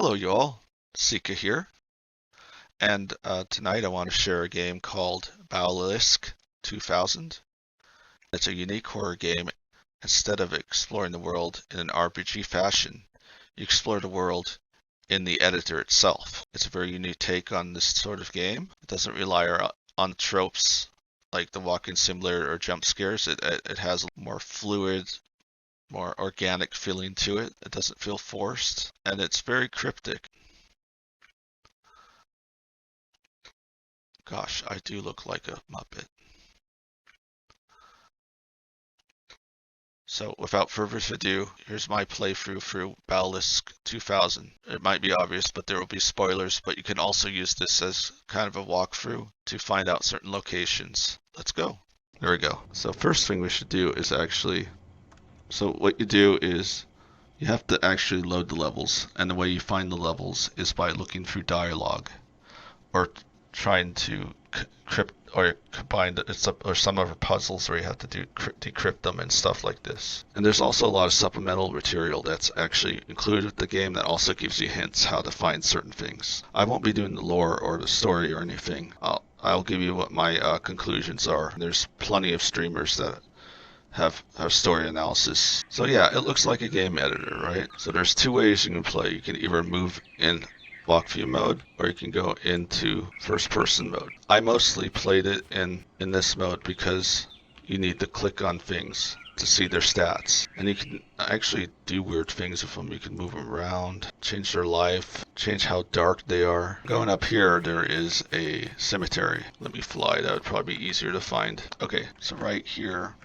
Hello, you all. Sika here, and tonight I want to share a game called Basilisk 2000. It's a unique horror game. Instead of exploring the world in an RPG fashion, you explore the world in the editor itself. It's a very unique take on this sort of game. It doesn't rely on tropes like the walking simulator or jump scares. It has a more fluid, more organic feeling to it. It doesn't feel forced, and it's very cryptic. Gosh, I do look like a Muppet. So without further ado, here's my playthrough through Basilisk 2000. It might be obvious, but there will be spoilers, but you can also use this as kind of a walkthrough to find out certain locations. Let's go. There we go. So first thing we should do is so what you do is you have to actually load the levels, and the way you find the levels is by looking through dialogue or trying to crypt or combine or some other puzzles where you have to decrypt them and stuff like this. And there's also a lot of supplemental material that's actually included with the game that also gives you hints how to find certain things. I won't be doing the lore or the story or anything. I'll give you what my conclusions are. There's plenty of streamers that have story analysis. So yeah, it looks like a game editor, right? So there's two ways you can play. You can either move in walkthrough mode, or you can go into first person mode. I mostly played it in this mode because you need to click on things to see their stats. And you can actually do weird things with them. You can move them around, change their life, change how dark they are. Going up here, there is a cemetery. Let me fly, that would probably be easier to find. Okay, so right here,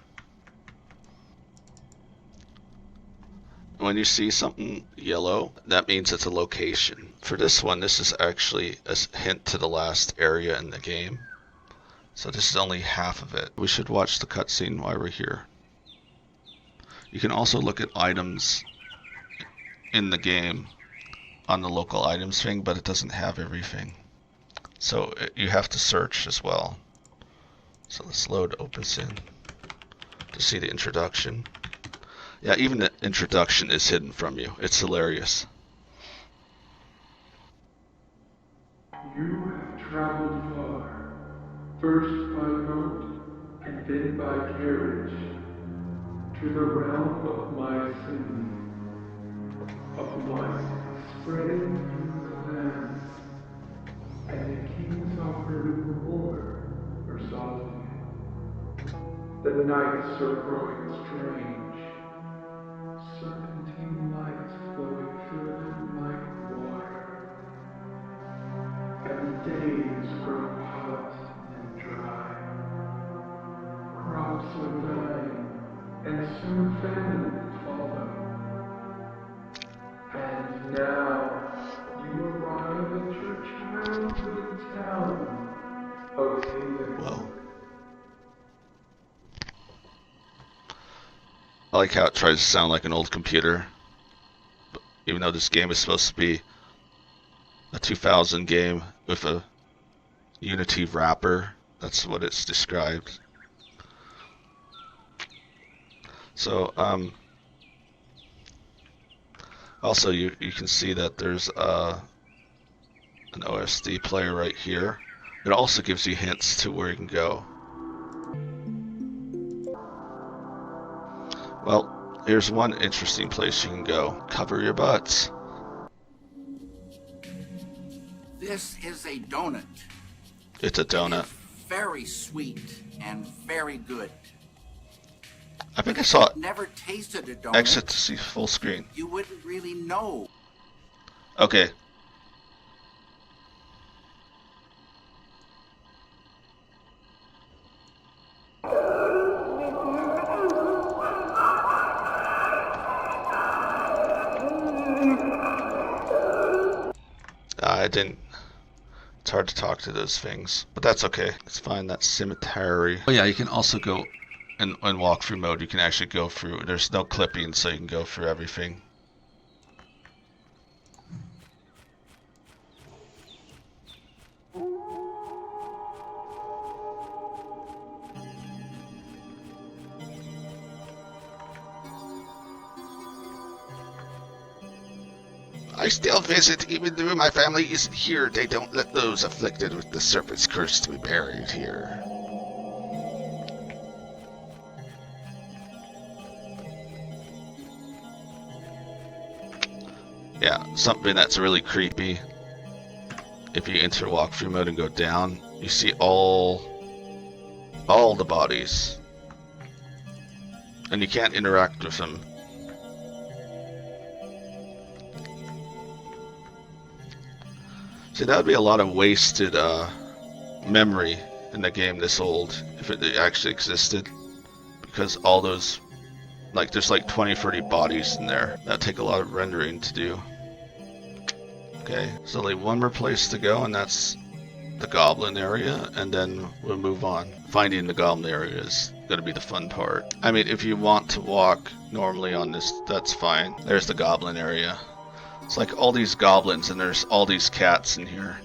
when you see something yellow, that means it's a location. For this one, this is actually a hint to the last area in the game. So this is only half of it. We should watch the cutscene while we're here. You can also look at items in the game on the local items thing, but it doesn't have everything. So you have to search as well. So let's load OpenSyn to see the introduction. Yeah, even the introduction is hidden from you. It's hilarious. You have traveled far, first by boat and then by carriage, to the realm of my sin, of once spreading through the lands, and the kings offered a reward for solving it. The nights are growing strange, serpentine lights flowing through them like water, and the days grow hot and dry. Crops are dying, and soon famine will follow. And now you arrive at your childhood town of Haven. Whoa. I like how it tries to sound like an old computer, even though this game is supposed to be a 2000 game with a Unity wrapper. That's what it's described. So, also you can see that there's an OSD player right here. It also gives you hints to where you can go. Well, here's one interesting place you can go. Cover your butts. This is a donut. It's a donut. It is very sweet and very good. I think I saw it. Never tasted a donut. Exit to see full screen. You wouldn't really know. Okay. I didn't. It's hard to talk to those things, but that's okay. Let's find that cemetery. Oh yeah, you can also go in walkthrough mode. You can actually go through. There's no clipping, so you can go through everything. I still visit even though my family isn't here. They don't let those afflicted with the serpent's curse to be buried here. Yeah, something that's really creepy. If you enter walkthrough mode and go down, you see all the bodies. And you can't interact with them. See, that would be a lot of wasted memory in the game this old, if it actually existed. Because all those, like, there's like 20-30 bodies in there. That'd take a lot of rendering to do. Okay, so only one more place to go, and that's the goblin area, and then we'll move on. Finding the goblin area is going to be the fun part. I mean, if you want to walk normally on this, that's fine. There's the goblin area. It's like all these goblins, and there's all these cats in here.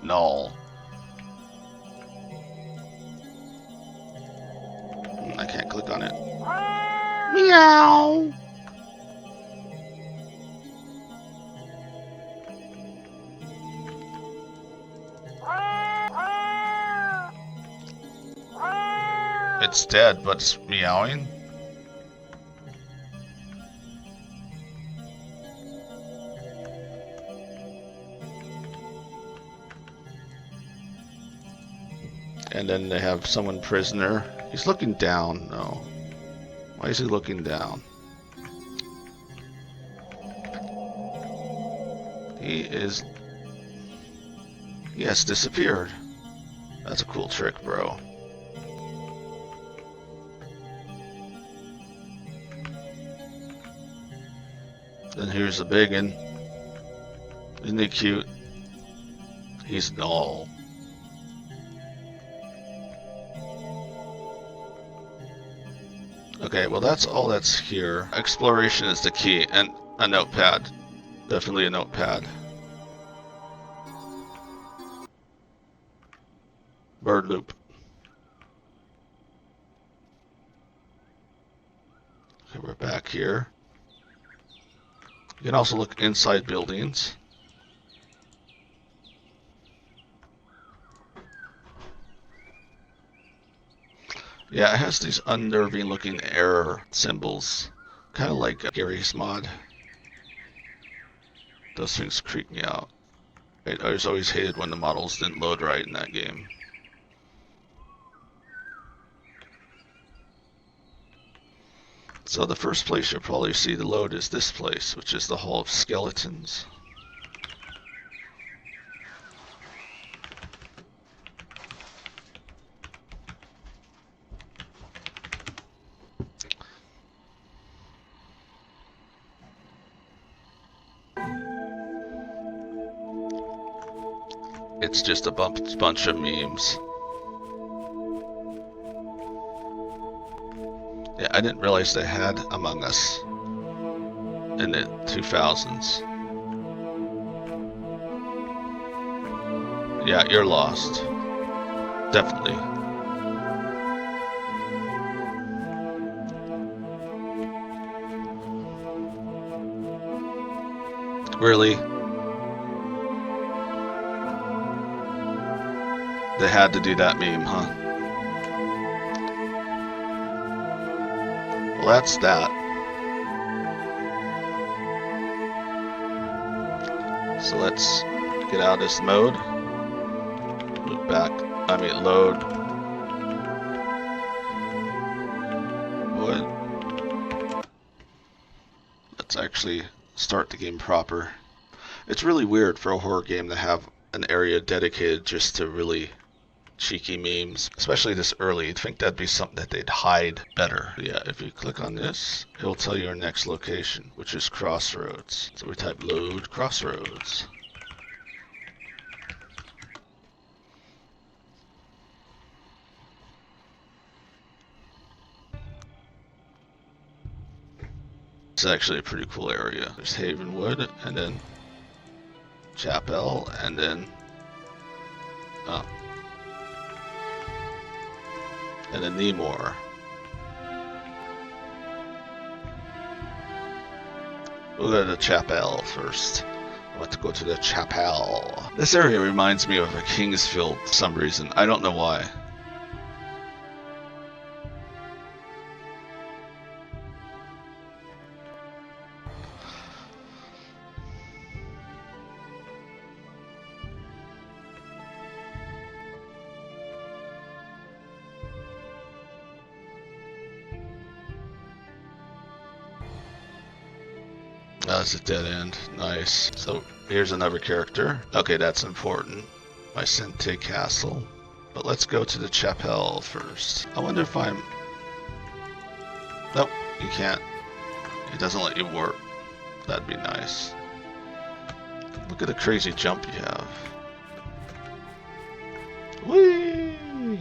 No. I can't click on it. Meow. It's dead, but it's meowing. And then they have someone prisoner. He's looking down. No. Why is he looking down? He has disappeared. That's a cool trick, bro. Then here's the biggin. Isn't he cute? He's null. Okay, well that's all that's here. Exploration is the key, and a notepad. Definitely a notepad. Bird loop. Okay, we're back here. You can also look inside buildings. Yeah, it has these unnerving looking error symbols. Kind of like Gary's mod. Those things creep me out. I always hated when the models didn't load right in that game. So the first place you'll probably see the load is this place, which is the Hall of Skeletons. It's just a bunch of memes. Yeah, I didn't realize they had Among Us in the 2000s. Yeah, you're lost. Definitely. Really? They had to do that meme, huh? Well, that's that. So let's get out of this mode. Loop back. Load. Wood. Let's actually start the game proper. It's really weird for a horror game to have an area dedicated just to really cheeky memes, especially this early. You'd think that'd be something that they'd hide better. Yeah, if you click on this, it'll tell you our next location, which is Crossroads. So we type load Crossroads. It's actually a pretty cool area. There's Havenwood, and then Chapel, and then and then Nemore. We'll go to the chapel first. I want to go to the chapel. This area reminds me of a Kingsfield for some reason. I don't know why. That's a dead end. Nice. So here's another character. Okay, that's important. My Sente Castle. But let's go to the chapel first. I wonder if I'm... Nope, you can't. It doesn't let you warp. That'd be nice. Look at the crazy jump you have. Whee!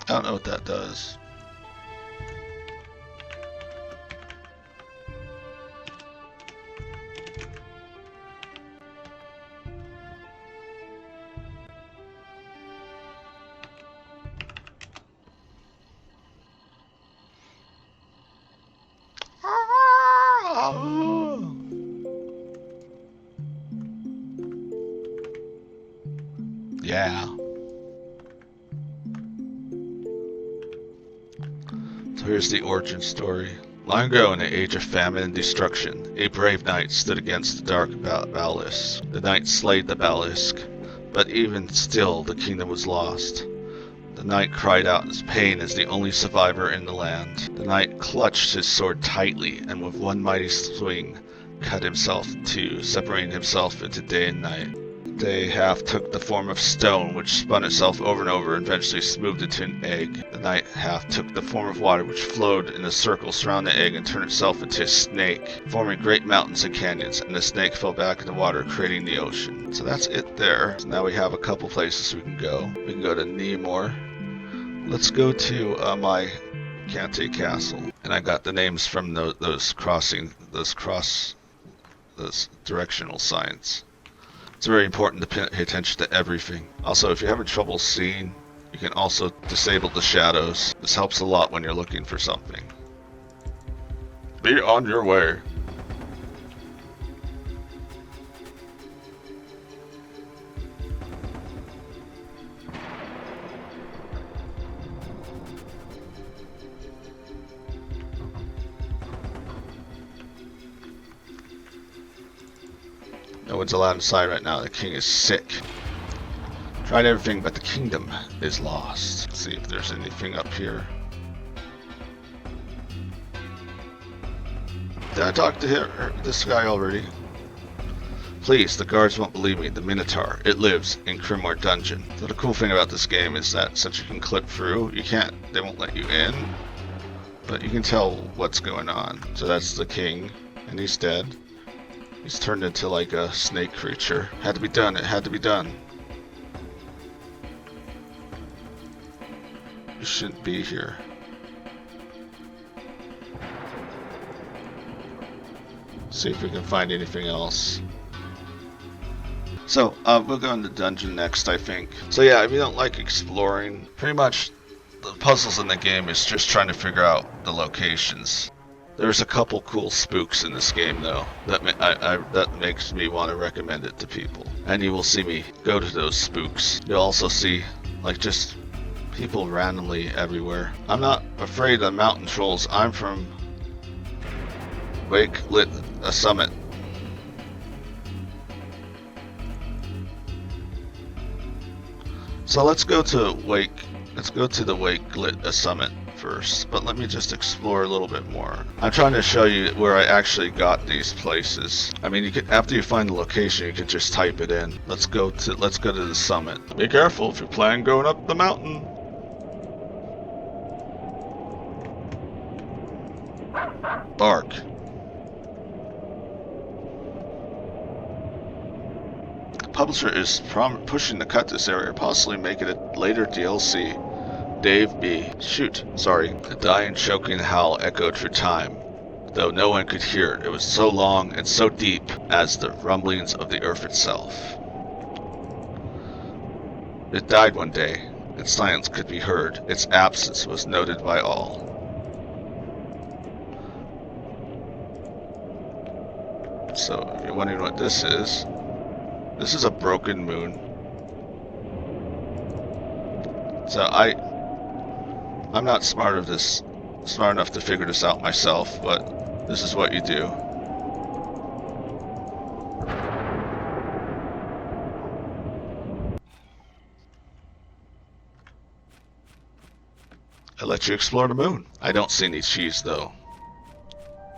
I don't know what that does. Yeah. So here's the origin story. Long ago, in an age of famine and destruction, a brave knight stood against the dark Basilisk. The knight slayed the Basilisk, but even still the kingdom was lost. The knight cried out in his pain as the only survivor in the land. The knight clutched his sword tightly and with one mighty swing cut himself in two, separating himself into day and night. Day half took the form of stone, which spun itself over and over and eventually smoothed into an egg. The night half took the form of water, which flowed in a circle surrounding the egg and turned itself into a snake, forming great mountains and canyons, and the snake fell back in the water, creating the ocean. So that's it there. So now we have a couple places we can go. We can go to Nemor. Let's go to my Cante Castle. And I got the names from those directional signs. It's very important to pay attention to everything. Also, if you're having trouble seeing, you can also disable the shadows. This helps a lot when you're looking for something. Be on your way. No one's allowed inside right now. The king is sick. Tried everything, but the kingdom is lost. Let's see if there's anything up here. Did I talk to this guy already? Please, the guards won't believe me. The Minotaur. It lives in Cremor Dungeon. So the cool thing about this game is that since you can clip through, they won't let you in, but you can tell what's going on. So that's the king, and he's dead. He's turned into like a snake creature. Had to be done. It had to be done. You shouldn't be here. See if we can find anything else. So, we'll go into dungeon next, I think. So yeah, if you don't like exploring, pretty much the puzzles in the game is just trying to figure out the locations. There's a couple cool spooks in this game, though, that makes me want to recommend it to people. And you will see me go to those spooks. You'll also see, like, just people randomly everywhere. I'm not afraid of mountain trolls. I'm from Wake Lit a Summit. So let's go to the Wake Lit a Summit first, but let me just explore a little bit more. I'm trying to show you where I actually got these places. I mean, you could, after you find the location, you could just type it in. Let's go to the summit. Be careful if you plan going up the mountain. Bark. The publisher is pushing to cut this area, possibly make it a later DLC. Dave B. Shoot, sorry. The dying, choking howl echoed through time, though no one could hear it. It was so long and so deep as the rumblings of the earth itself. It died one day, Its silence could be heard. Its absence was noted by all. So, if you're wondering what this is a broken moon. So I'm not smart enough to figure this out myself, but this is what you do. I let you explore the moon. I don't see any cheese though,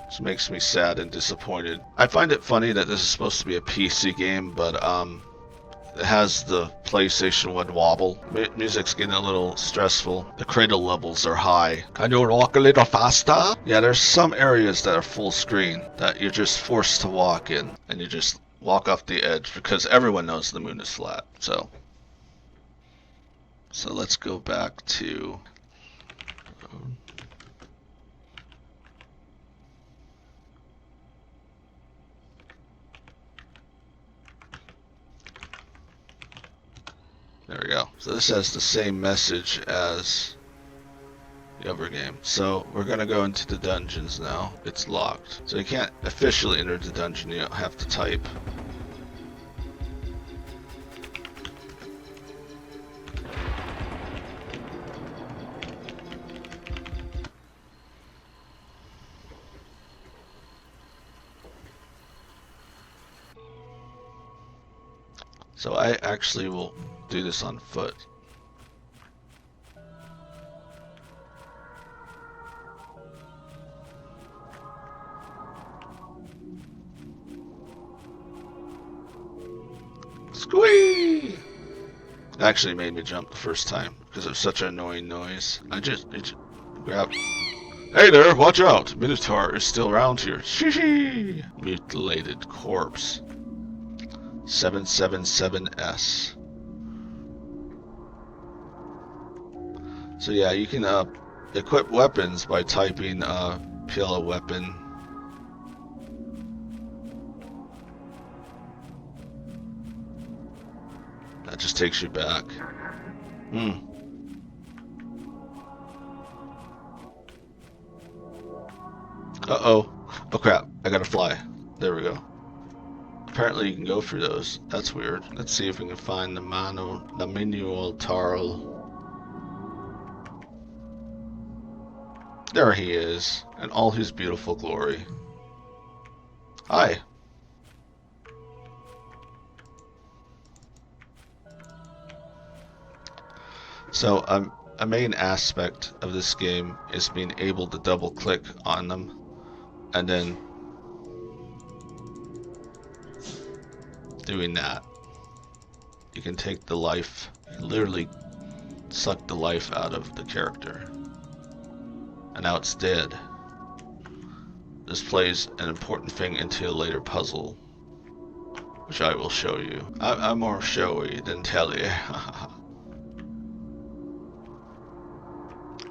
which makes me sad and disappointed. I find it funny that this is supposed to be a PC game, but it has the PlayStation 1 wobble. Music's getting a little stressful. The cradle levels are high. Can you walk a little faster? Yeah, there's some areas that are full screen that you're just forced to walk in, and you just walk off the edge because everyone knows the moon is flat. So let's go back to... There we go. So this has the same message as the other game. So we're going to go into the dungeons now. It's locked. So you can't officially enter the dungeon. You don't have to type. So I actually will do this on foot. Squee! It actually made me jump the first time because it was such an annoying noise. I just grab. Hey there, watch out! Minotaur is still around here. Shee! Mutilated corpse. 777S. So yeah, you can equip weapons by typing PL weapon. That just takes you back. Uh-oh. Oh crap, I gotta fly. There we go. Apparently you can go through those. That's weird. Let's see if we can find the manual Tarl. There he is, in all his beautiful glory. Hi. So a main aspect of this game is being able to double click on them and then doing that. You can take the life, literally suck the life out of the character. And now it's dead. This plays an important thing into a later puzzle, which I will show you. I'm more showy than tell you.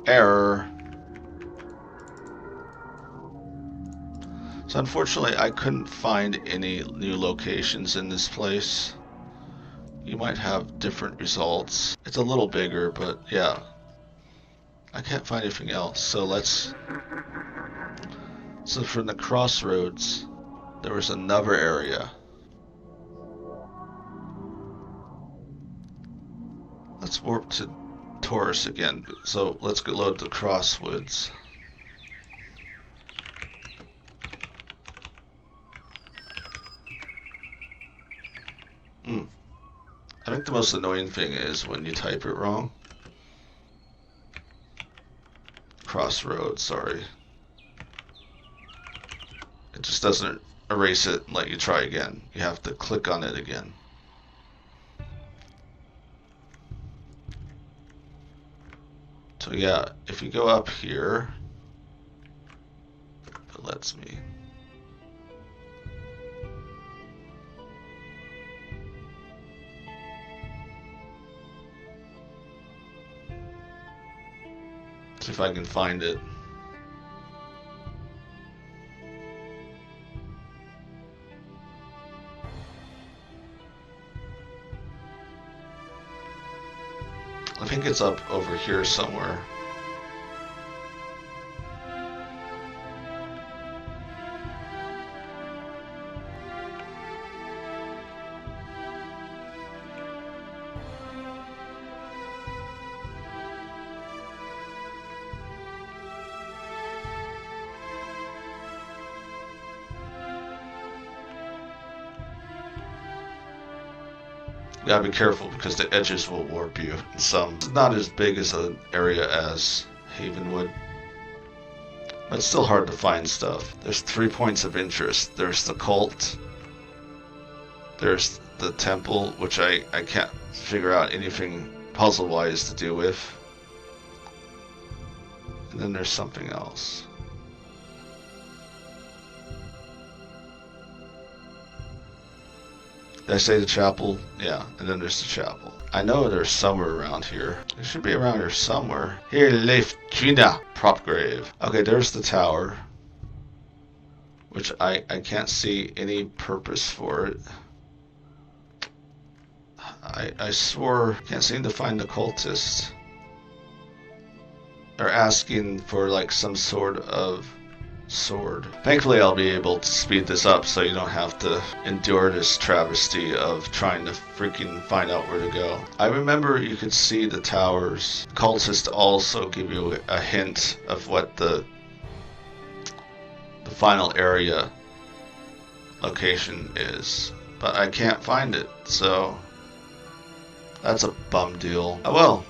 Error. So unfortunately I couldn't find any new locations in this place. You might have different results. It's a little bigger, but yeah. I can't find anything else. So from the Crossroads, there was another area. Let's warp to Taurus again. So let's go load the Crossroads. I think the most annoying thing is when you type it wrong. Crossroads, sorry. It just doesn't erase it and let you try again. You have to click on it again. So yeah, if you go up here, it lets me. See if I can find it. I think think it's up over here somewhere. You gotta be careful because the edges will warp you. It's not as big as an area as Havenwood, but it's still hard to find stuff. There's 3 points of interest. There's the cult, there's the temple, which I can't figure out anything puzzle-wise to do with, and then there's something else. Did I say the chapel? Yeah, and then there's the chapel. I know there's somewhere around here. It should be around here somewhere. Here, Leif Trina, prop grave. Okay, there's the tower, which I can't see any purpose for it. I swore, can't seem to find the cultist. They're asking for like some sort of sword. Thankfully I'll be able to speed this up so you don't have to endure this travesty of trying to freaking find out where to go. I remember you could see the towers. Cultists also give you a hint of what the final area location is, but I can't find it, so that's a bum deal. Oh well,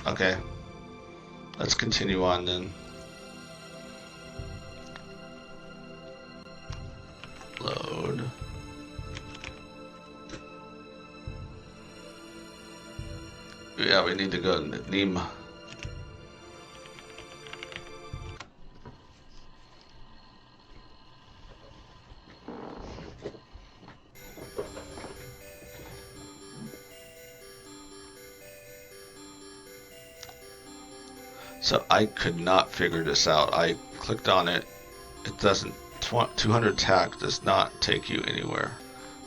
okay, let's continue on then. Load. Yeah, we need to go to Nîmes. So I could not figure this out. I clicked on it. It doesn't. 200 tack does not take you anywhere.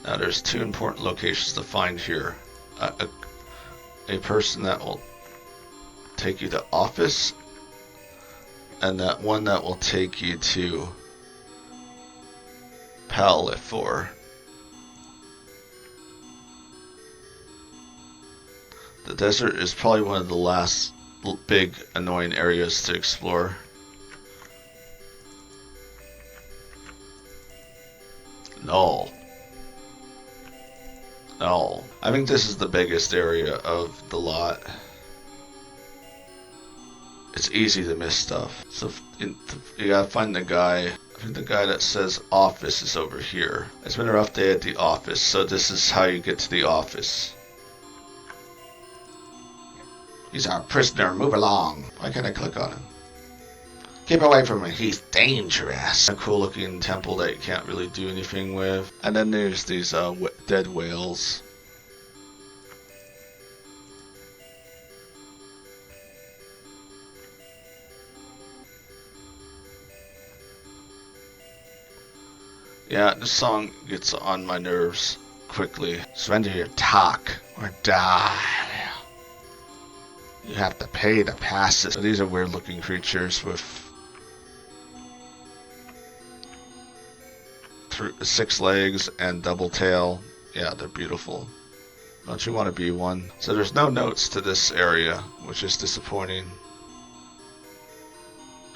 Now there's 2 important locations to find here. A person that will take you to office, and that one that will take you to Palar. The desert is probably one of the last big annoying areas to explore. No. I think this is the biggest area of the lot. It's easy to miss stuff. So you gotta find the guy. I think the guy that says office is over here. It's been a rough day at the office, so this is how you get to the office. He's our prisoner, move along. Why can't I click on him? Keep away from him, he's dangerous. A cool looking temple that you can't really do anything with. And then there's these dead whales. Yeah, this song gets on my nerves quickly. Surrender your talk or die. You have to pay to pass it. So these are weird looking creatures with 6 legs and double tail. Yeah, they're beautiful. Don't you want to be one? So there's no notes to this area, which is disappointing.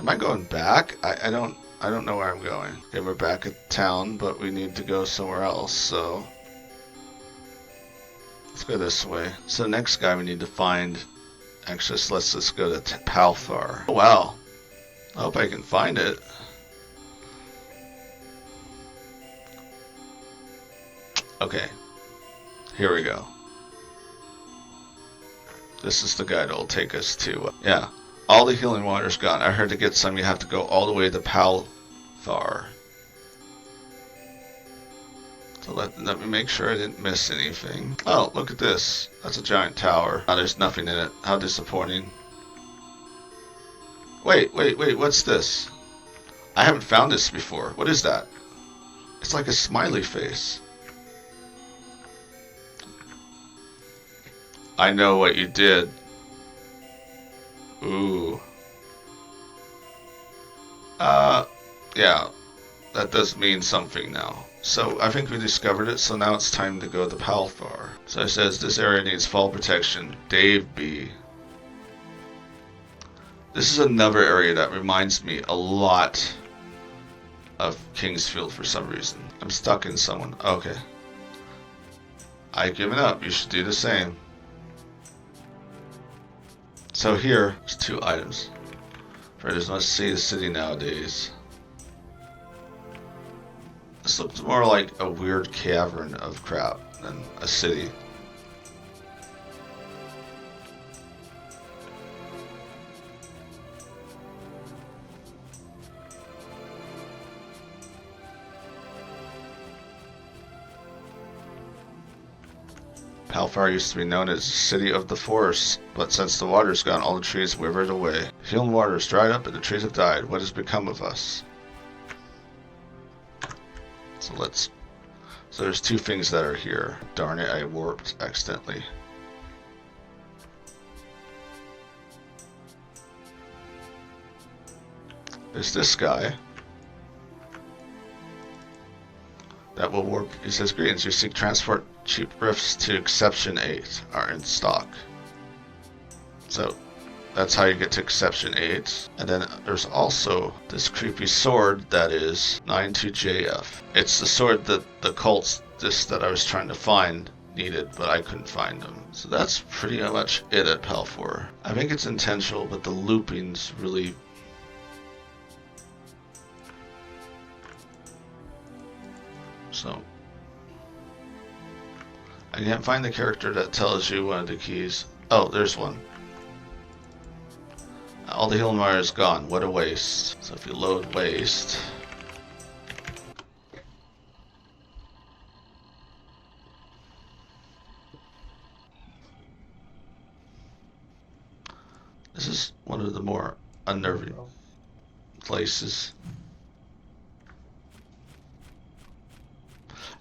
Am I going back? I don't know where I'm going. Okay, we're back at town, but we need to go somewhere else, so let's go this way. So the next guy we need to find, actually let's just go to Palar. Oh wow, I hope I can find it. Okay, here we go. This is the guy that will take us to, yeah, all the healing water's gone. I heard to get some you have to go all the way to Palar. So let me make sure I didn't miss anything. Oh, look at this. That's a giant tower. Oh, there's nothing in it. How disappointing. Wait, what's this? I haven't found this before. What is that? It's like a smiley face. I know what you did. Ooh. Yeah, that does mean something now. So I think we discovered it, so now it's time to go to Palar. So it says this area needs fall protection. Dave B. This is another area that reminds me a lot of Kingsfield for some reason. I'm stuck in someone. Okay. I've given up. You should do the same. So here, there's 2 items. Predators must see the city nowadays. This looks more like a weird cavern of crap than a city. Palar used to be known as the City of the Forest, but since the water's gone, all the trees withered away. The healing water has dried up and the trees have died. What has become of us? So there's 2 things that are here. Darn it, I warped accidentally. There's this guy. That will warp. He says, greetings, you seek transport cheap rifts to Exception 8 are in stock. So that's how you get to Exception 8. And then there's also this creepy sword that is 92JF. It's the sword that the Cultist that I was trying to find needed, but I couldn't find them. So that's pretty much it at Palar. I think it's intentional, but the looping's really... So, I can't find the character that tells you one of the keys. Oh, there's one. All the healing wire is gone. What a waste. So if you load waste... This is one of the more unnerving places.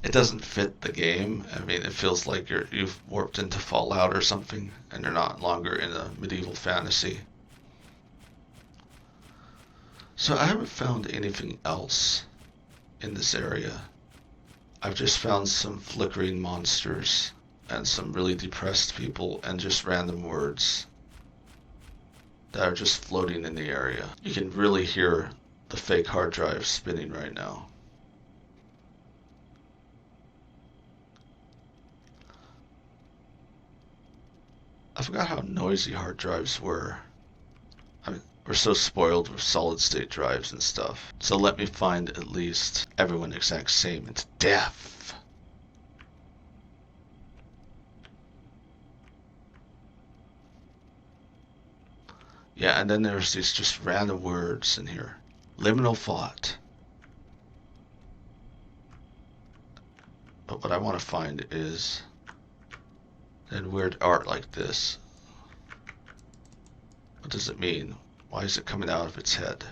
It doesn't fit the game. I mean, it feels like you've warped into Fallout or something, and you're not longer in a medieval fantasy. So I haven't found anything else in this area. I've just found some flickering monsters and some really depressed people and just random words that are just floating in the area. You can really hear the fake hard drive spinning right now. I forgot how noisy hard drives were. I mean, we're so spoiled with solid state drives and stuff. So let me find at least everyone exact same into death. Yeah, and then there's these just random words in here. Liminal thought. But what I want to find is then weird art like this. What does it mean? Why is it coming out of its head?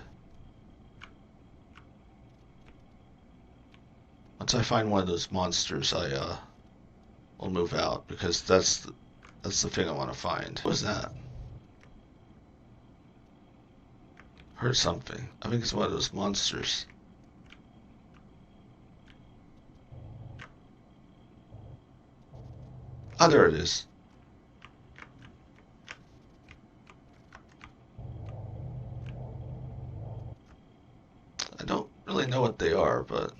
Once I find one of those monsters, I will move out because that's the thing I want to find. What was that? Heard something. I think it's one of those monsters. Ah, there it is. I don't really know what they are, but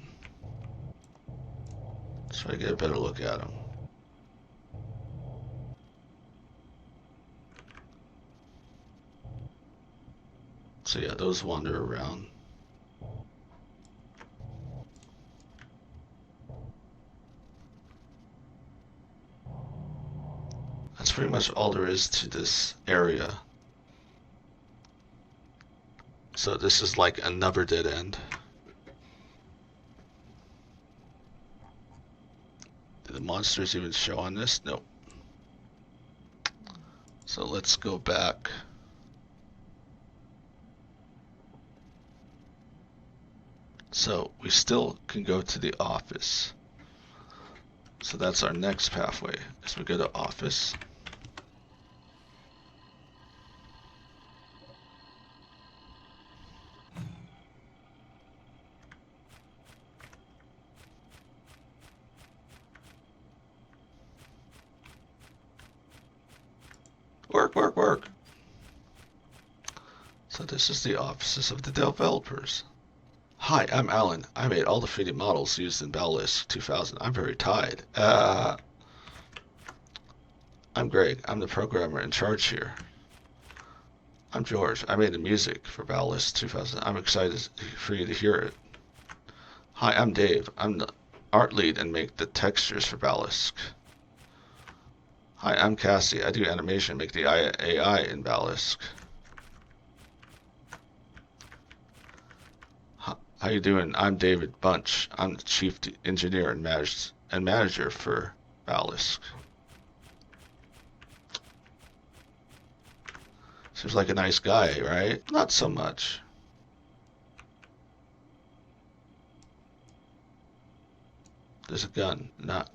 let's try to get a better look at them. So yeah, those wander around. That's pretty much all there is to this area. So this is like another dead end. Did the monsters even show on this? Nope. So let's go back. So we still can go to the office. So that's our next pathway. As we go to office. Work, work, work. So this is the offices of the developers. Hi, I'm Alan. I made all the 3D models used in Basilisk 2000. I'm very tired. I'm Greg. I'm the programmer in charge here. I'm George. I made the music for Basilisk 2000. I'm excited for you to hear it. Hi, I'm Dave. I'm the art lead and make the textures for Basilisk. Hi, I'm Cassie. I do animation, make the AI in Basilisk. How you doing? I'm David Bunch. I'm the chief engineer and manager for Basilisk. Seems like a nice guy, right? Not so much. There's a gun. Not.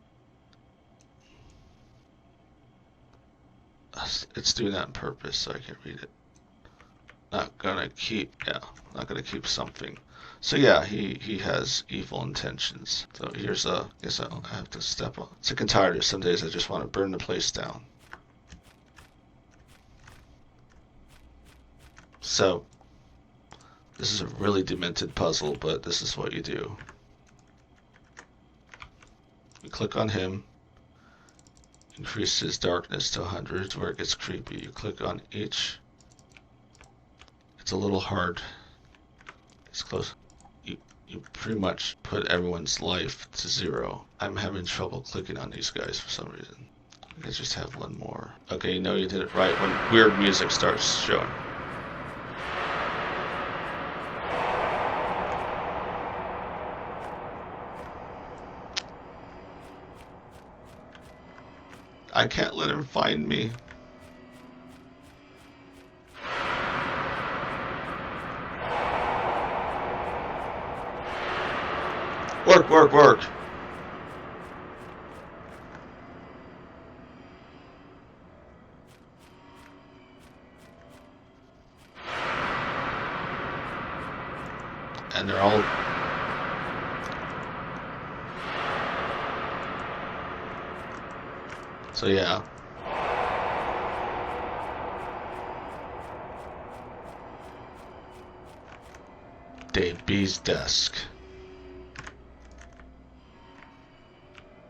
It's doing that on purpose, so I can read it. Not gonna keep. Yeah, not gonna keep something. So yeah, he has evil intentions. So here's a. I guess I have to step on. Sick and tired of some days I just want to burn the place down. So this is a really demented puzzle, but this is what you do. You click on him. Increase his darkness to 100 where it gets creepy. You click on each. It's a little hard. It's close. You pretty much put everyone's life to 0. I'm having trouble clicking on these guys for some reason. I just have one more. Okay, you know you did it right when weird music starts showing. I can't let him find me. Work, work, work. And they're all... So yeah. Dave B's desk.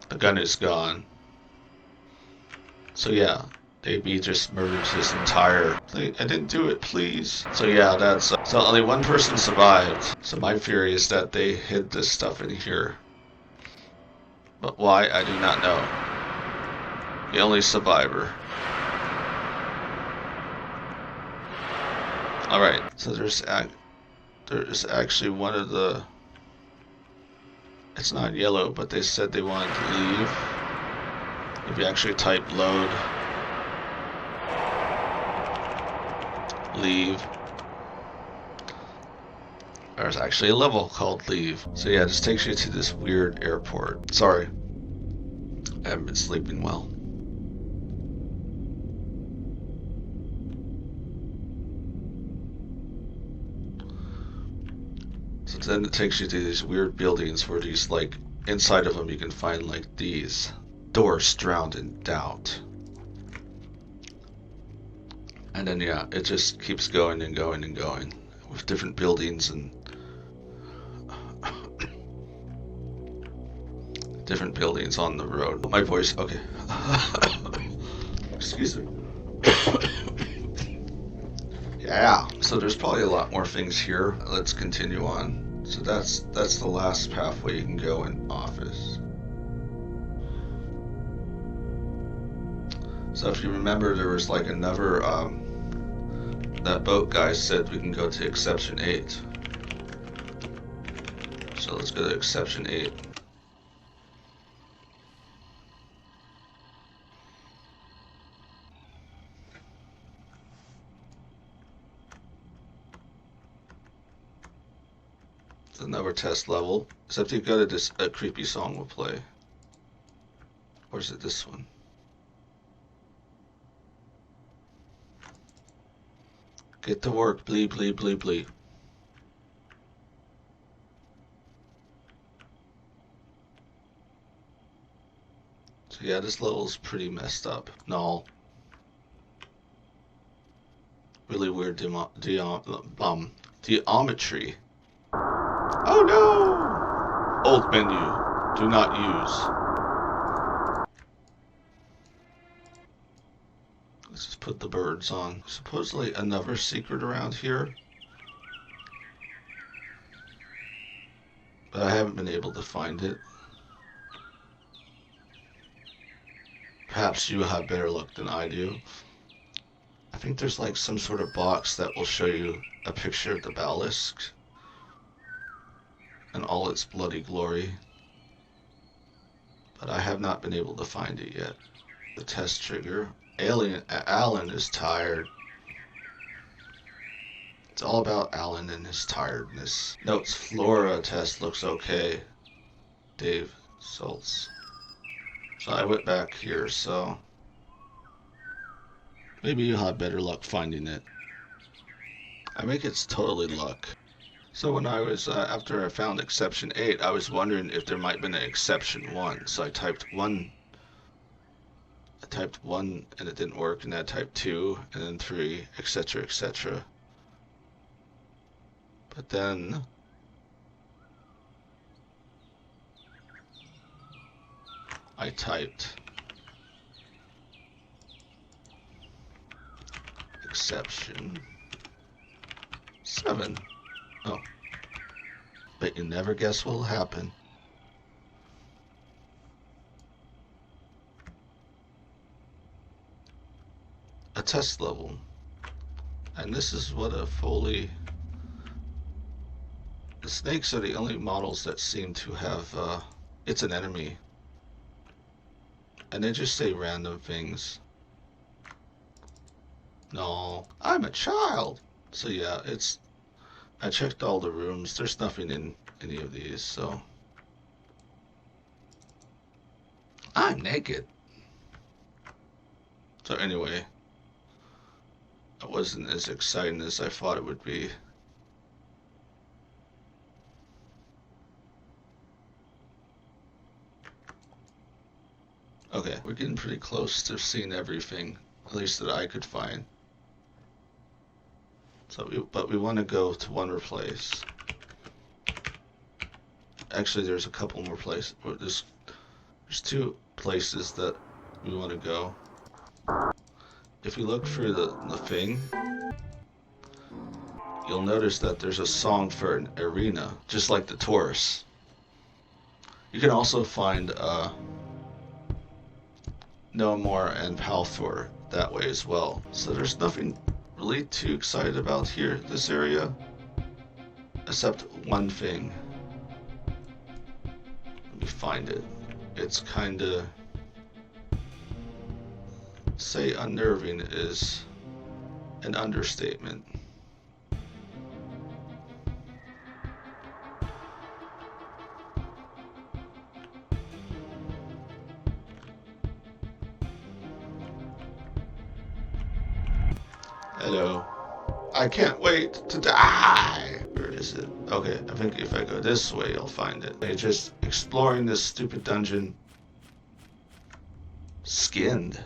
The gun is gone. So yeah, Dave B just murdered his entire... I didn't do it, please. So yeah, that's... So only one person survived. So my theory is that they hid this stuff in here. But why, I do not know. The only survivor. Alright, so there's actually one of the... It's not yellow, but they said they wanted to leave. If you actually type load, leave, there's actually a level called leave. So yeah, this takes you to this weird airport. Sorry, I haven't been sleeping well. So then it takes you to these weird buildings where these, like, inside of them you can find like these doors drowned in doubt. And then yeah, it just keeps going and going and going with different buildings and different buildings on the road. My voice, okay. Excuse me. Yeah, so there's probably a lot more things here. Let's continue on. So that's the last pathway you can go in Office. So if you remember, there was like another, that boat guy said we can go to exception 8. So let's go to exception 8. It's another test level, except you go to this, a creepy song will play. Or is it this one? Get to work, blee, blee, blee, blee. So yeah, this level's pretty messed up. No. really weird geometry. Oh no! Old menu. Do not use. Let's just put the birds on. Supposedly another secret around here, but I haven't been able to find it. Perhaps you have better luck than I do. I think there's like some sort of box that will show you a picture of the Basilisk in all its bloody glory, but I have not been able to find it yet. The test trigger. Alan is tired. It's all about Alan and his tiredness. Notes, flora test looks okay. Dave Schultz. So I went back here, so maybe you'll have better luck finding it. I think it's totally luck. So when I was, after I found exception 8, I was wondering if there might have been an exception 1. So I typed 1 and it didn't work, and then I typed 2 and then 3, etc., etc. But then I typed exception 7. Oh, but you never guess what'll happen. A test level. And this is what a Foley... The snakes are the only models that seem to have, it's an enemy. And they just say random things. No, I'm a child. So yeah, I checked all the rooms. There's nothing in any of these, so. I'm naked. So anyway, it wasn't as exciting as I thought it would be. Okay, we're getting pretty close to seeing everything, at least that I could find. So, but we want to go to one more place. Actually, there's a couple more places. There's 2 places that we want to go. If you look through the thing, you'll notice that there's a song for an arena, just like the Taurus. You can also find No More and Palthor that way as well. So there's nothing really too excited about here, this area, except one thing. Let me find it. It's kinda... Say unnerving is an understatement. Hello. I can't wait to die! Where is it? Okay, I think if I go this way, I'll find it. I'm just exploring this stupid dungeon. Skinned.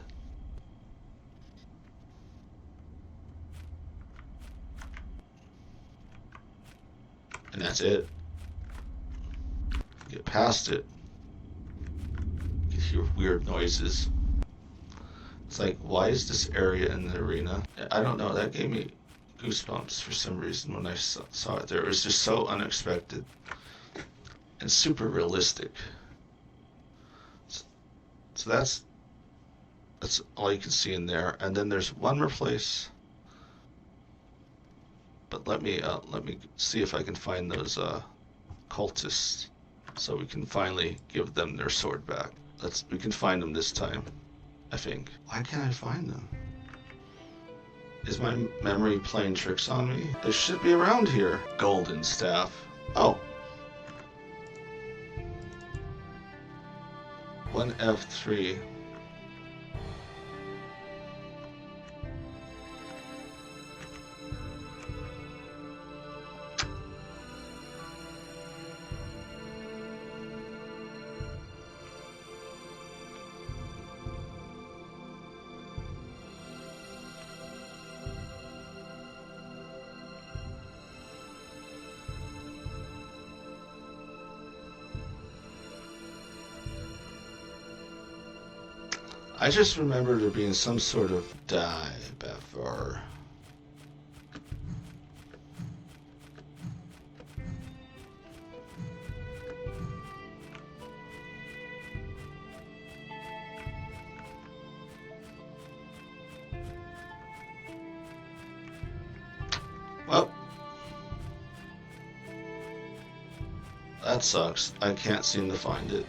And that's it. Get past it. You hear weird noises. It's like, why is this area in the arena? I don't know, that gave me goosebumps for some reason when I saw it there. It was just so unexpected and super realistic. So that's all you can see in there. And then there's one more place. But let me see if I can find those cultists, so we can finally give them their sword back. We can find them this time, I think. Why can't I find them? Is my memory playing tricks on me? They should be around here. Golden staff. Oh. 1F3. I just remember there being some sort of dive before. Well, that sucks. I can't seem to find it.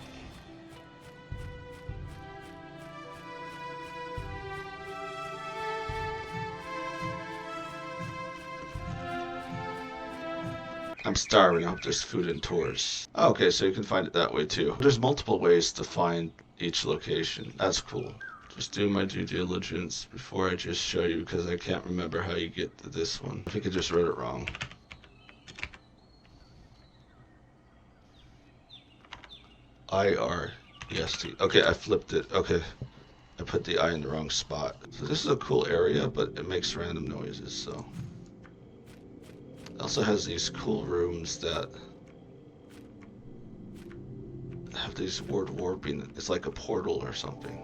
I'm starving. I hope there's food and tours. Okay, so you can find it that way too. There's multiple ways to find each location. That's cool. Just do my due diligence before I just show you, because I can't remember how you get to this one. I think I just wrote it wrong. IREST. Okay, I flipped it. Okay. I put the I in the wrong spot. So this is a cool area, but it makes random noises, so. It also has these cool rooms that have these word warping. It's like a portal or something.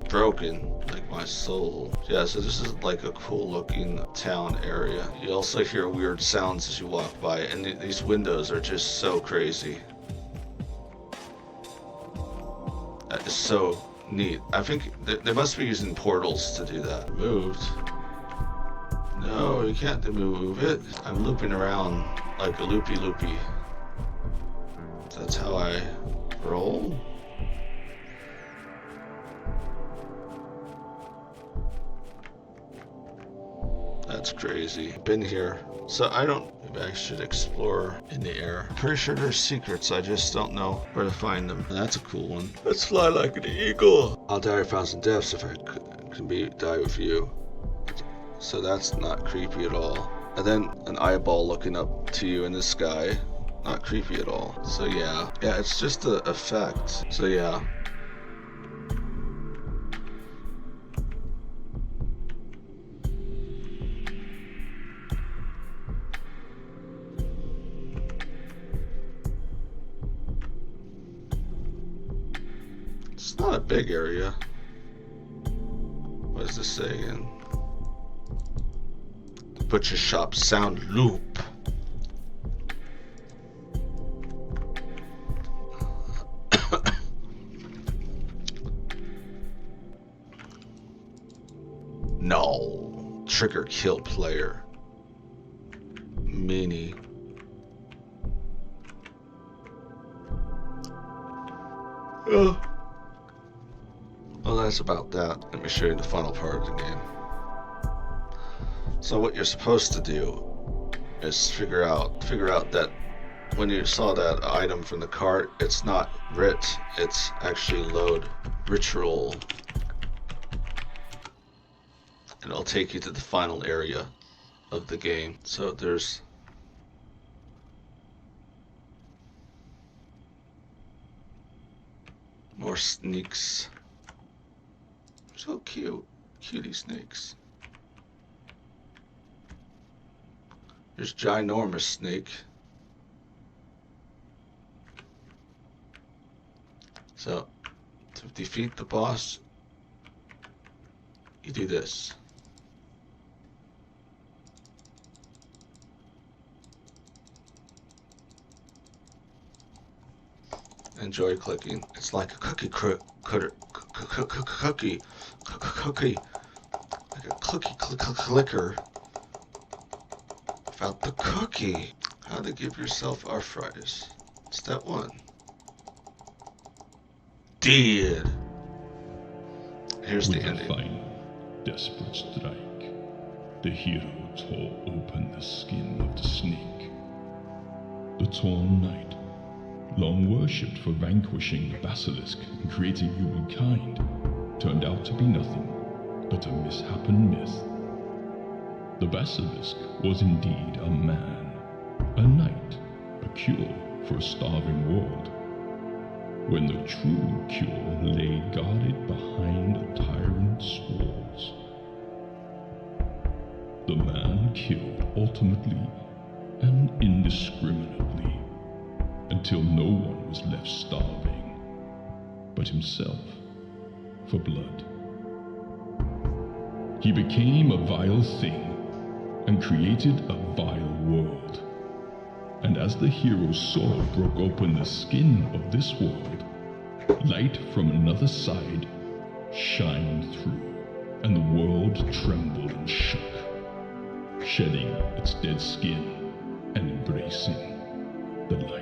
Broken, like my soul. Yeah, so this is like a cool looking town area. You also hear weird sounds as you walk by, and these windows are just so crazy. That is so neat. I think they must be using portals to do that. Moved. No, you can't move it. I'm looping around like a loopy. That's how I roll. That's crazy. Been here. So maybe I should explore in the air. Pretty sure there's secrets, I just don't know where to find them. That's a cool one. Let's fly like an eagle. I'll die 1,000 deaths if I can die with you. So that's not creepy at all. And then an eyeball looking up to you in the sky. Not creepy at all. So yeah. Yeah, it's just an effect. So yeah. It's not a big area. What does this say again? The butcher shop sound loop. No. Trigger kill player. Mini. Oh. Well, that's about that. Let me show you the final part of the game. So what you're supposed to do is figure out that when you saw that item from the cart, it's not writ, it's actually load ritual. And it'll take you to the final area of the game. So there's more sneaks. So cute. Cutie snakes. There's ginormous snake. So, to defeat the boss, you do this. Enjoy clicking. It's like a cookie cookie, like a cookie clicker. About the cookie. How to give yourself arthritis. Step 1. Did. Here's the ending. With a final, desperate strike, the hero tore open the skin of the snake. The torn knight, long worshipped for vanquishing the Basilisk and creating humankind, turned out to be nothing but a misshapen myth. The Basilisk was indeed a man, a knight, a cure for a starving world, when the true cure lay guarded behind a tyrant's walls. The man killed ultimately and indiscriminately, until no one was left starving but himself for blood. He became a vile thing and created a vile world. And as the hero's sword broke open the skin of this world, light from another side shined through, and the world trembled and shook, shedding its dead skin and embracing the light.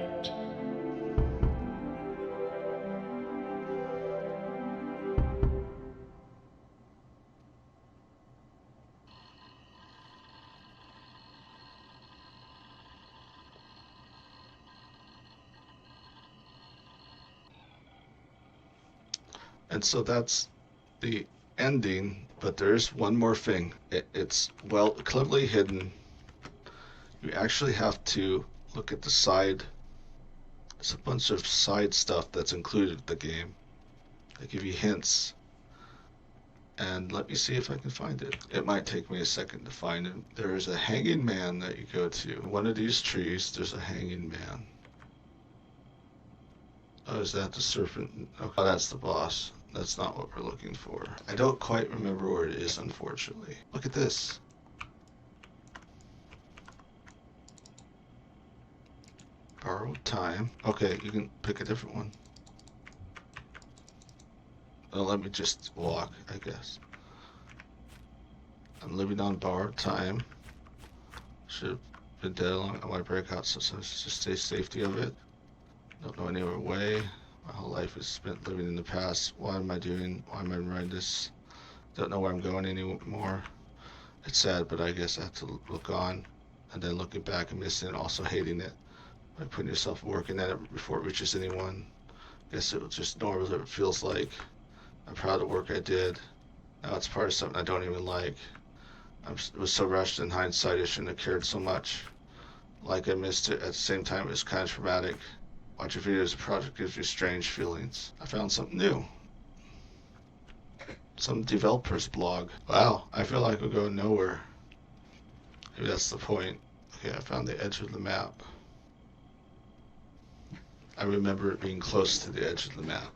And so that's the ending, but there's one more thing. It's well cleverly hidden. You actually have to look at the side. There's a bunch of side stuff that's included in the game. They give you hints. And let me see if I can find it. It might take me a second to find it. There is a hanging man that you go to. One of these trees, there's a hanging man. Oh, is that the serpent? Oh, that's the boss. That's not what we're looking for. I don't quite remember where it is, unfortunately. Look at this. Borrowed time. Okay, you can pick a different one. Oh, let me just walk, I guess. I'm living on borrowed time. Should have been dead long. I want to break out, so just stay safety of it. Don't know any other way. My whole life is spent living in the past. What am I doing? Why am I writing this? Don't know where I'm going anymore. It's sad, but I guess I have to look on, and then looking back and missing it, also hating it. By putting yourself working at it before it reaches anyone. Guess it was just normal what it feels like. I'm proud of the work I did. Now it's part of something I don't even like. It was so rushed in hindsight, I shouldn't have cared so much. Like I missed it, at the same time it was kind of traumatic. Watching videos of the project gives you strange feelings. I found something new. Some developer's blog. Wow, I feel like we're going nowhere. Maybe that's the point. Okay, I found the edge of the map. I remember it being close to the edge of the map.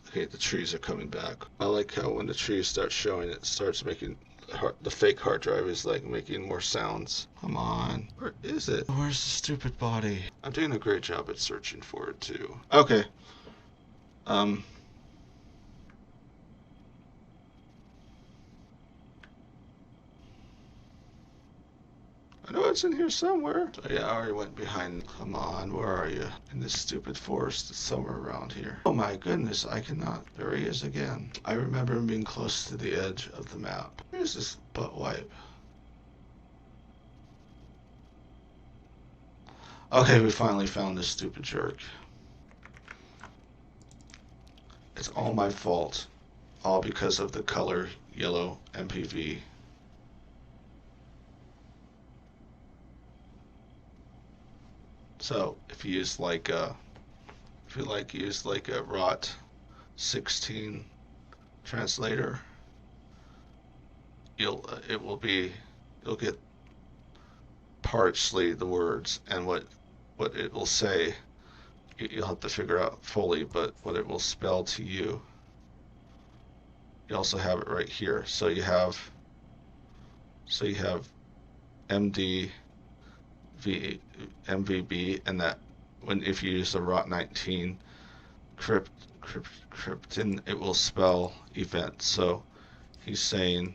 Okay, the trees are coming back. I like how when the trees start showing, it starts making the fake hard drive is like making more sounds. Come on, where is it? Where's the stupid body? I'm doing a great job at searching for it too. Okay. I know it's in here somewhere. Oh, yeah, I already went behind. Come on, where are you? In this stupid forest, it's somewhere around here. Oh my goodness, I cannot. There he is again. I remember him being close to the edge of the map. Where's this butt wipe? Okay, we finally found this stupid jerk. It's all my fault. All because of the color yellow MPV. So if you use like a, use like a ROT 16 translator, you'll get partially the words, and what it will say you'll have to figure out fully, but what it will spell to you, you also have it right here. So you have MD MVB, and that if you use the ROT 19 cryptin, it will spell event. So he's saying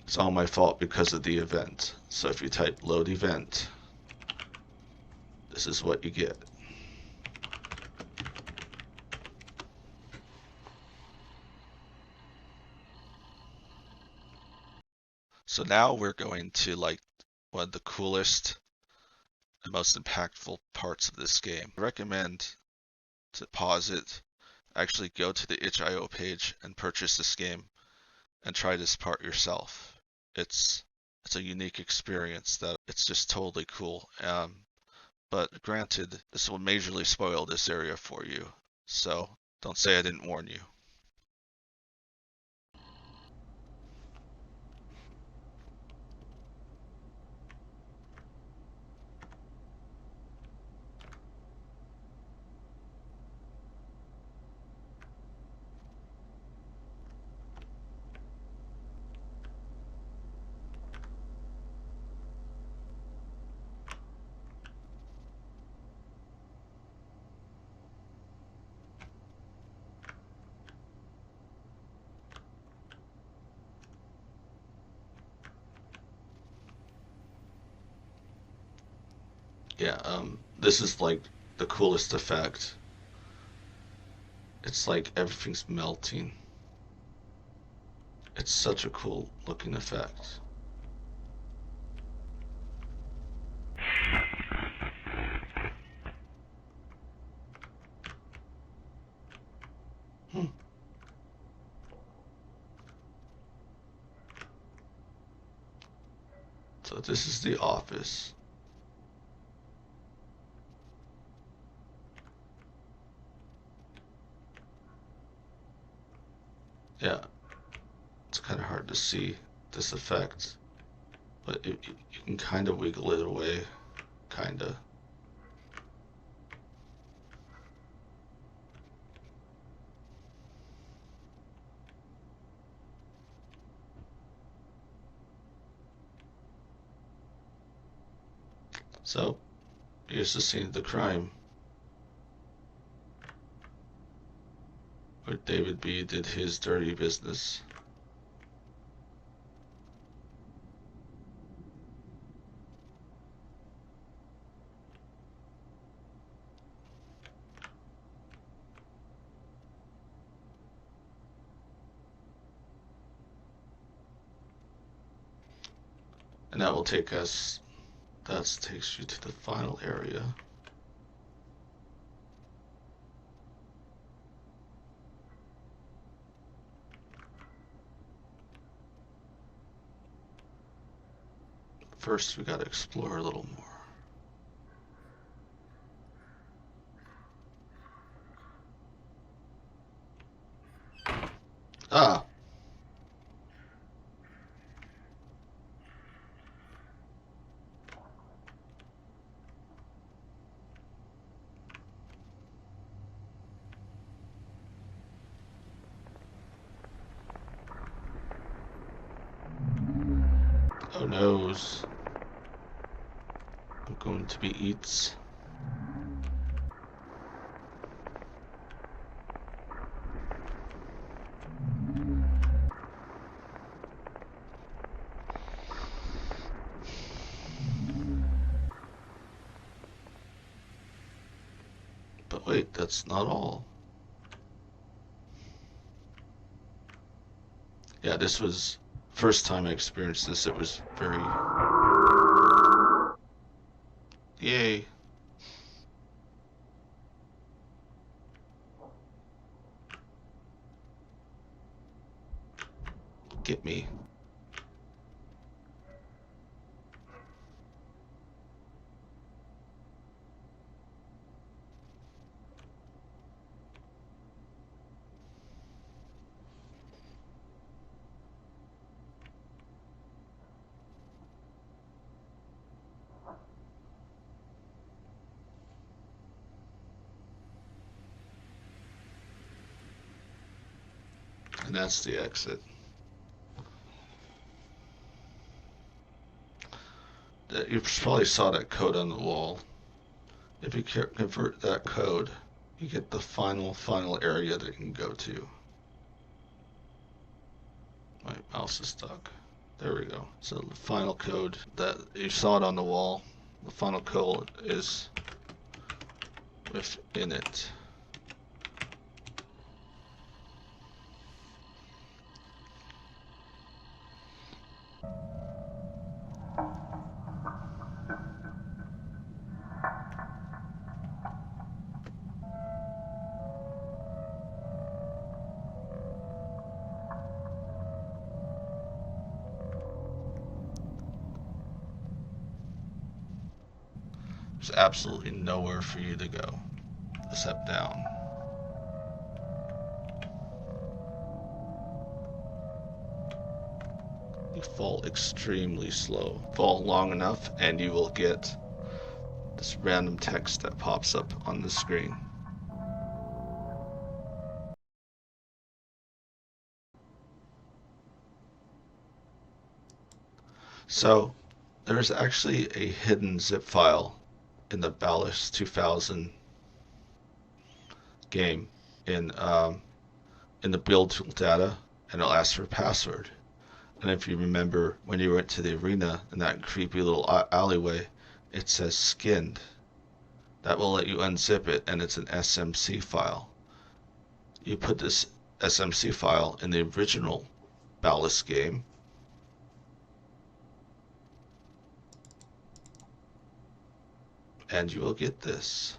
it's all my fault because of the event. So if you type load event, this is what you get. So now we're going to like one of the coolest and most impactful parts of this game. I recommend to pause it, actually go to the itch.io page and purchase this game, and try this part yourself. It's a unique experience that it's just totally cool. But granted, this will majorly spoil this area for you, so don't say I didn't warn you. Yeah, this is like the coolest effect. It's like everything's melting. It's such a cool looking effect. So this is the office. Yeah, it's kind of hard to see this effect, but you can kind of wiggle it away, kind of. So, here's the scene of the crime, where David B. did his dirty business. And that will take us, that takes you to the final area. First, we gotta explore a little more. Ah! Oh noes. I'm going to be eats. But wait, that's not all. Yeah, this was first time I experienced this. It was very... Yay. Get me. And that's the exit. You probably saw that code on the wall. If you convert that code, you get the final area that you can go to. My mouse is stuck. There we go. So the final code, that you saw it on the wall, the final code is within it. There's absolutely nowhere for you to go except down. You fall extremely slow. Fall long enough and you will get this random text that pops up on the screen. So there's actually a hidden zip file in the Basilisk 2000 game in the build tool data, and it'll ask for a password. And if you remember when you went to the arena in that creepy little alleyway, it says skinned. That will let you unzip it, and it's an SMC file. You put this SMC file in the original Basilisk game, and you will get this.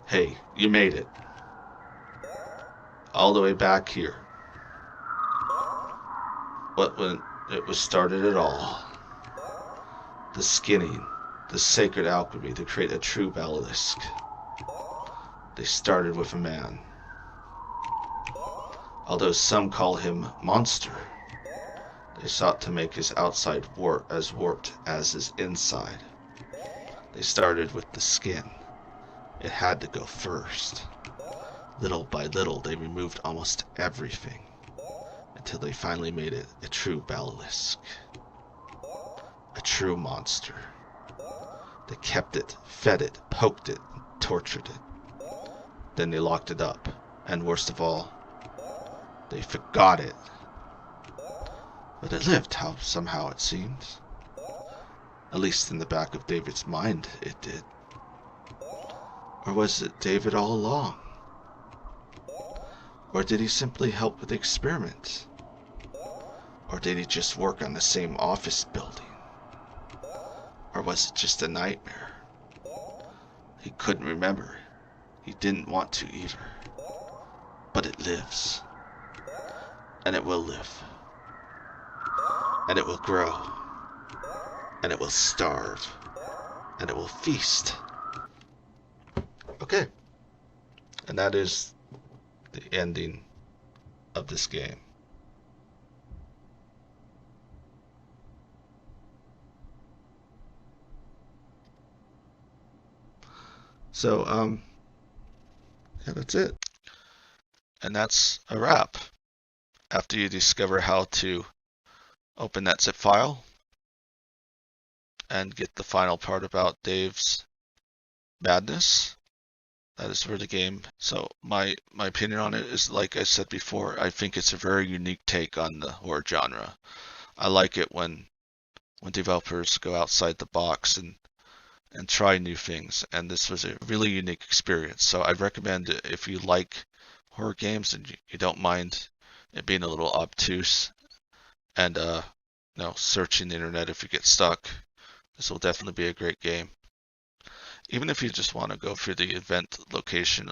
Hey, you made it. All the way back here. But when it was started at all, the skinning, the sacred alchemy to create a true Basilisk. They started with a man. Although some call him monster, they sought to make his outside as warped as his inside. They started with the skin. It had to go first. Little by little, they removed almost everything until they finally made it a true Basilisk. A true monster. They kept it, fed it, poked it, tortured it. Then they locked it up, and worst of all, they forgot it. But it lived, somehow it seems. At least in the back of David's mind, it did. Or was it David all along? Or did he simply help with the experiment? Or did he just work on the same office building? Or was it just a nightmare? He couldn't remember. He didn't want to either. But it lives. And it will live. And it will grow. And it will starve. And it will feast. Okay. And that is the ending of this game. So, yeah, that's it. And that's a wrap. After you discover how to open that zip file and get the final part about Dave's madness, that is for the game. So my opinion on it is, like I said before, I think it's a very unique take on the horror genre. I like it when developers go outside the box and try new things, and this was a really unique experience. So I'd recommend it if you like horror games and you don't mind it being a little obtuse and searching the internet if you get stuck. This will definitely be a great game. Even if you just want to go through the event location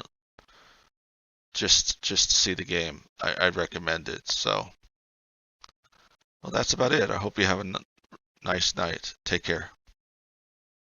just to see the game, I'd recommend it. So, well, that's about it. I hope you have a nice night. Take care.